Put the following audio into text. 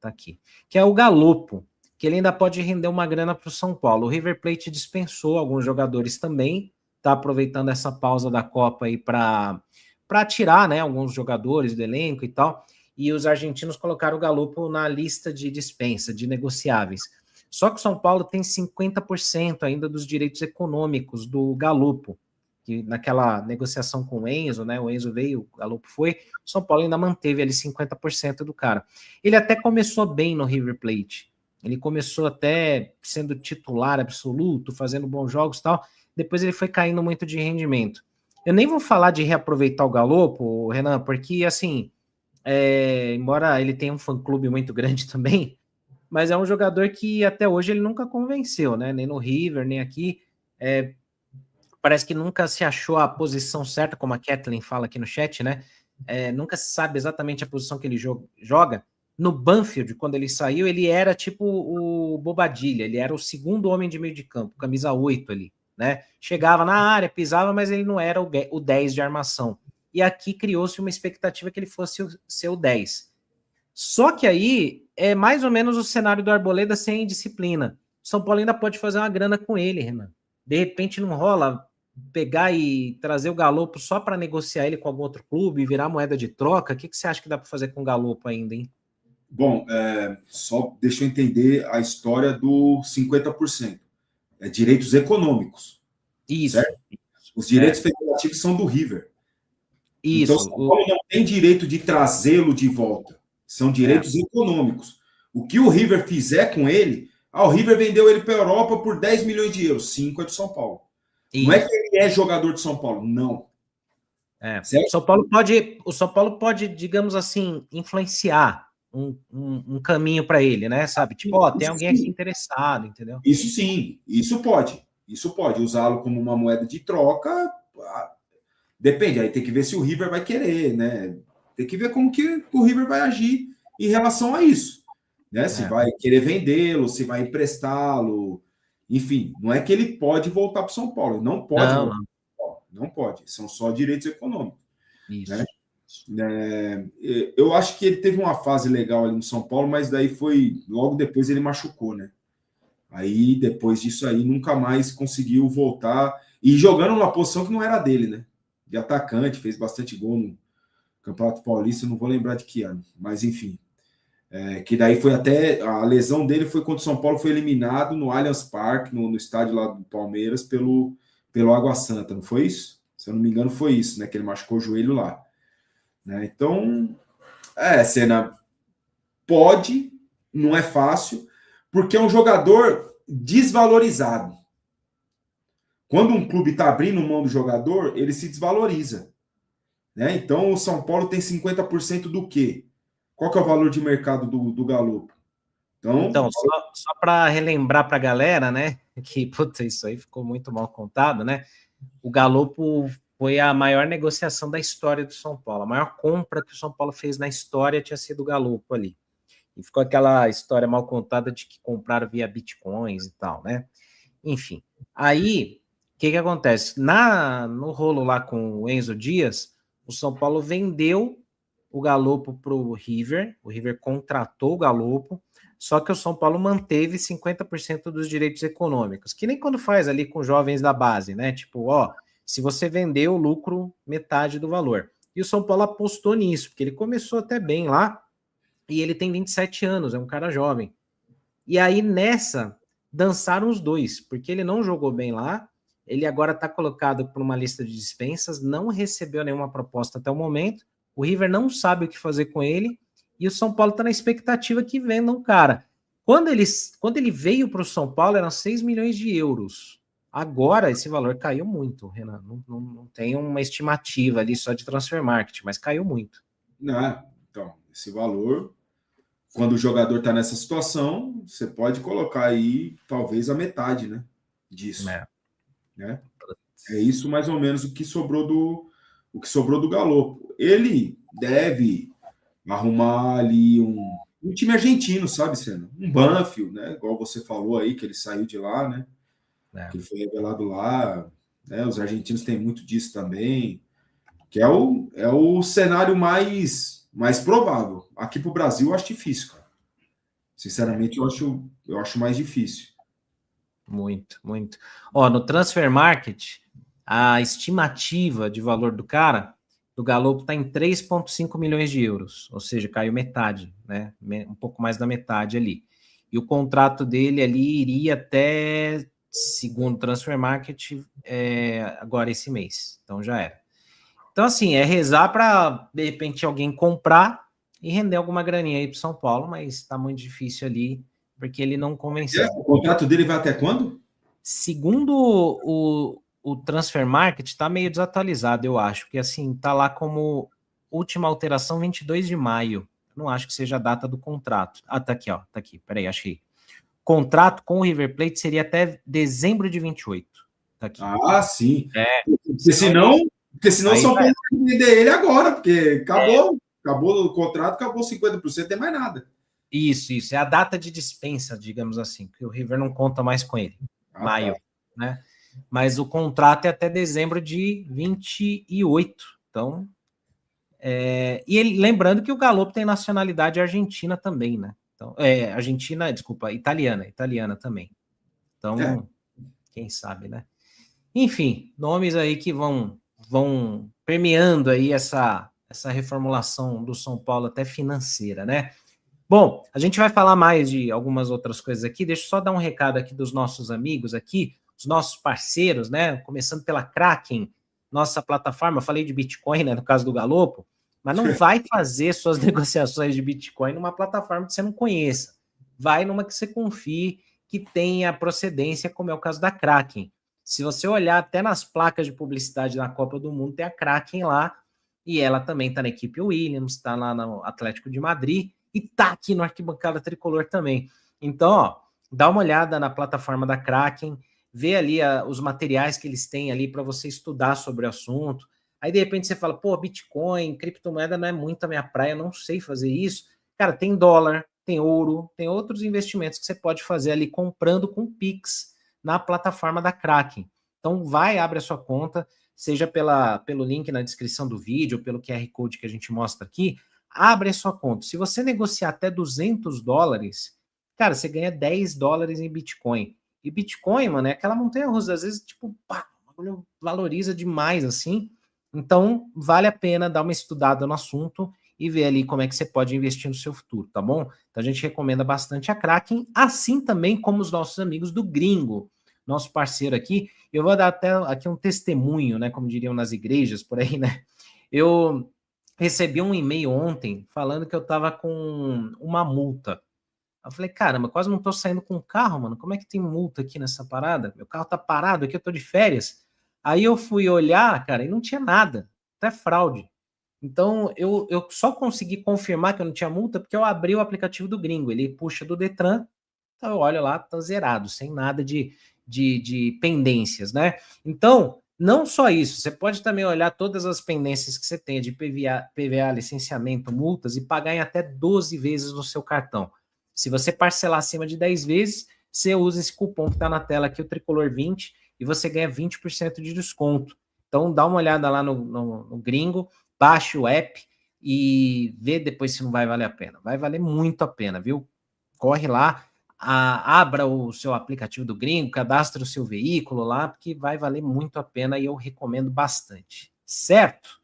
tá aqui, que é o Galopo, que ele ainda pode render uma grana para o São Paulo. O River Plate dispensou alguns jogadores também, tá aproveitando essa pausa da Copa aí para tirar, né, alguns jogadores do elenco e tal, e os argentinos colocaram o Galopo na lista de dispensa, de negociáveis. Só que o São Paulo tem 50% ainda dos direitos econômicos do Galopo, que naquela negociação com o Enzo, né, o Enzo veio, o Galopo foi, o São Paulo ainda manteve ali 50% do cara. Ele até começou bem no River Plate, ele começou até sendo titular absoluto, fazendo bons jogos e tal, depois ele foi caindo muito de rendimento. Eu nem vou falar de reaproveitar o Galopo, Renan, porque, assim, embora ele tenha um fã-clube muito grande também, mas é um jogador que até hoje ele nunca convenceu, né? Nem no River, nem aqui. Parece que nunca se achou a posição certa, como a Kathleen fala aqui no chat, né? Nunca se sabe exatamente a posição que ele joga. No Banfield, quando ele saiu, ele era tipo o Bobadilha, ele era o segundo homem de meio de campo, camisa 8 ali, né? Chegava na área, pisava, mas ele não era o 10 de armação. E aqui criou-se uma expectativa que ele fosse ser o 10. Só que aí é mais ou menos o cenário do Arboleda sem disciplina. O São Paulo ainda pode fazer uma grana com ele, Renan. De repente não rola pegar e trazer o Galopo só para negociar ele com algum outro clube, virar moeda de troca. O que você acha que dá para fazer com o Galopo ainda, hein? Bom, só deixa eu entender a história do 50%. Direitos econômicos. Isso. Certo? Os direitos federativos são do River. Isso. Então, São Paulo não tem direito de trazê-lo de volta. São direitos econômicos. O que o River fizer com ele, o River vendeu ele para a Europa por 10 milhões de euros. 5 é do São Paulo. Isso. Não é que ele é jogador de São Paulo, não. O São Paulo pode, digamos assim, influenciar um caminho para ele, né? Sabe? Tipo, tem alguém aqui interessado, entendeu? Isso sim, isso pode. Isso pode. Usá-lo como uma moeda de troca. Depende, aí tem que ver se o River vai querer, né? Tem que ver como que o River vai agir em relação a isso. Né? Se vai querer vendê-lo, se vai emprestá-lo. Enfim, não é que ele pode voltar para o São Paulo. Ele não pode voltar para o São Paulo. Não pode. São só direitos econômicos. Isso. Né? Eu acho que ele teve uma fase legal ali no São Paulo, mas daí foi... Logo depois ele machucou, né? Aí, depois disso aí, nunca mais conseguiu voltar. E jogando numa posição que não era dele, né? De atacante, fez bastante gol no Campeonato Paulista, não vou lembrar de que ano, mas enfim. Que daí foi até... A lesão dele foi quando o São Paulo foi eliminado no Allianz Parque, no estádio lá do Palmeiras, pelo Água Santa, não foi isso? Se eu não me engano, foi isso, né? Que ele machucou o joelho lá. Né? Então, Senna, pode, não é fácil, porque é um jogador desvalorizado. Quando um clube está abrindo mão do jogador, ele se desvaloriza. Né? Então, o São Paulo tem 50% do quê? Qual que é o valor de mercado do Galopo? Então só para relembrar para a galera, né, que puta, isso aí ficou muito mal contado, né? O Galopo foi a maior negociação da história do São Paulo. A maior compra que o São Paulo fez na história tinha sido o Galopo ali. E ficou aquela história mal contada de que compraram via bitcoins e tal, né? Enfim, aí, o que acontece? No rolo lá com o Enzo Dias, o São Paulo vendeu o Galopo para o River contratou o Galopo, só que o São Paulo manteve 50% dos direitos econômicos, que nem quando faz ali com jovens da base, né? Tipo, se você vender o lucro, metade do valor. E o São Paulo apostou nisso, porque ele começou até bem lá, e ele tem 27 anos, é um cara jovem. E aí, nessa, dançaram os dois, porque ele não jogou bem lá, ele agora está colocado por uma lista de dispensas, não recebeu nenhuma proposta até o momento, o River não sabe o que fazer com ele, e o São Paulo está na expectativa que vendam um cara. Quando ele veio para o São Paulo, eram 6 milhões de euros. Agora, esse valor caiu muito, Renan. Não tem uma estimativa ali só de transfer market, mas caiu muito. Então, esse valor, quando o jogador está nessa situação, você pode colocar aí talvez a metade, né, disso. Né? É isso mais ou menos o que sobrou do Galopo. Ele deve arrumar ali um time argentino, sabe, Senna? Um Banfield, né? Igual você falou aí, que ele saiu de lá, né? Que ele foi revelado lá. Né? Os argentinos têm muito disso também. Que é o cenário mais provável. Aqui para o Brasil, eu acho difícil, cara. Sinceramente, eu acho mais difícil. Muito, muito. Ó, no Transfer Market, a estimativa de valor do cara, do Galopo, está em 3,5 milhões de euros, ou seja, caiu metade, né? Um pouco mais da metade ali. E o contrato dele ali iria até, segundo o Transfer Market, agora esse mês. Então já era. Então, assim, é rezar para, de repente, alguém comprar e render alguma graninha aí para São Paulo, mas está muito difícil ali, porque ele não convenceu. O contrato dele vai até quando? Segundo o Transfer Market, está meio desatualizado, eu acho, porque assim, tá lá como última alteração 22 de maio. Não acho que seja a data do contrato. Ah, tá aqui, ó. Tá aqui, peraí, achei. Contrato com o River Plate seria até dezembro de 28. Tá aqui. Ah, sim. Porque senão São Paulo vai vender ele agora, porque acabou o contrato, acabou 50%, não tem mais nada. Isso. É a data de dispensa, digamos assim, porque o River não conta mais com ele. Maio, né? Mas o contrato é até dezembro de 28. Então, e ele, lembrando que o Galopo tem nacionalidade argentina também, né? Então, italiana também. Então, quem sabe, né? Enfim, nomes aí que vão permeando aí essa reformulação do São Paulo até financeira, né? Bom, a gente vai falar mais de algumas outras coisas aqui. Deixa eu só dar um recado aqui dos nossos amigos aqui, os nossos parceiros, né? Começando pela Kraken, nossa plataforma. Eu falei de Bitcoin, né? No caso do Galopo, mas não vai fazer suas negociações de Bitcoin numa plataforma que você não conheça. Vai numa que você confie, que tenha procedência, como é o caso da Kraken. Se você olhar até nas placas de publicidade da Copa do Mundo, tem a Kraken lá, e ela também está na equipe Williams, está lá no Atlético de Madrid, e tá aqui no Arquibancada Tricolor também. Então, ó, dá uma olhada na plataforma da Kraken, vê ali os materiais que eles têm ali para você estudar sobre o assunto. Aí, de repente, você fala, pô, Bitcoin, criptomoeda não é muito a minha praia, não sei fazer isso. Cara, tem dólar, tem ouro, tem outros investimentos que você pode fazer ali comprando com Pix na plataforma da Kraken. Então, abre a sua conta, seja pelo link na descrição do vídeo, ou pelo QR Code que a gente mostra aqui, abre a sua conta. Se você negociar até $200, cara, você ganha $10 em Bitcoin. E Bitcoin, mano, é aquela montanha-russa. Às vezes, tipo, pá, valoriza demais, assim. Então, vale a pena dar uma estudada no assunto e ver ali como é que você pode investir no seu futuro, tá bom? Então, a gente recomenda bastante a Kraken, assim também como os nossos amigos do Gringo, nosso parceiro aqui. Eu vou dar até aqui um testemunho, né, como diriam nas igrejas, por aí, né? Eu recebi um e-mail ontem falando que eu tava com uma multa. Eu falei, caramba, quase não tô saindo com o carro, mano. Como é que tem multa aqui nessa parada? Meu carro tá parado aqui, eu tô de férias. Aí eu fui olhar, cara, e não tinha nada. Até fraude. Então, eu só consegui confirmar que eu não tinha multa porque eu abri o aplicativo do Gringo. Ele puxa do Detran, então eu olho lá, tá zerado, sem nada de pendências, né? Então, não só isso, você pode também olhar todas as pendências que você tem de PVA, licenciamento, multas e pagar em até 12 vezes no seu cartão. Se você parcelar acima de 10 vezes, você usa esse cupom que está na tela aqui, o Tricolor 20, e você ganha 20% de desconto. Então, dá uma olhada lá no Gringo, baixa o app e vê depois se não vai valer a pena. Vai valer muito a pena, viu? Corre lá, abra o seu aplicativo do Gringo, cadastre o seu veículo lá, porque vai valer muito a pena e eu recomendo bastante. Certo?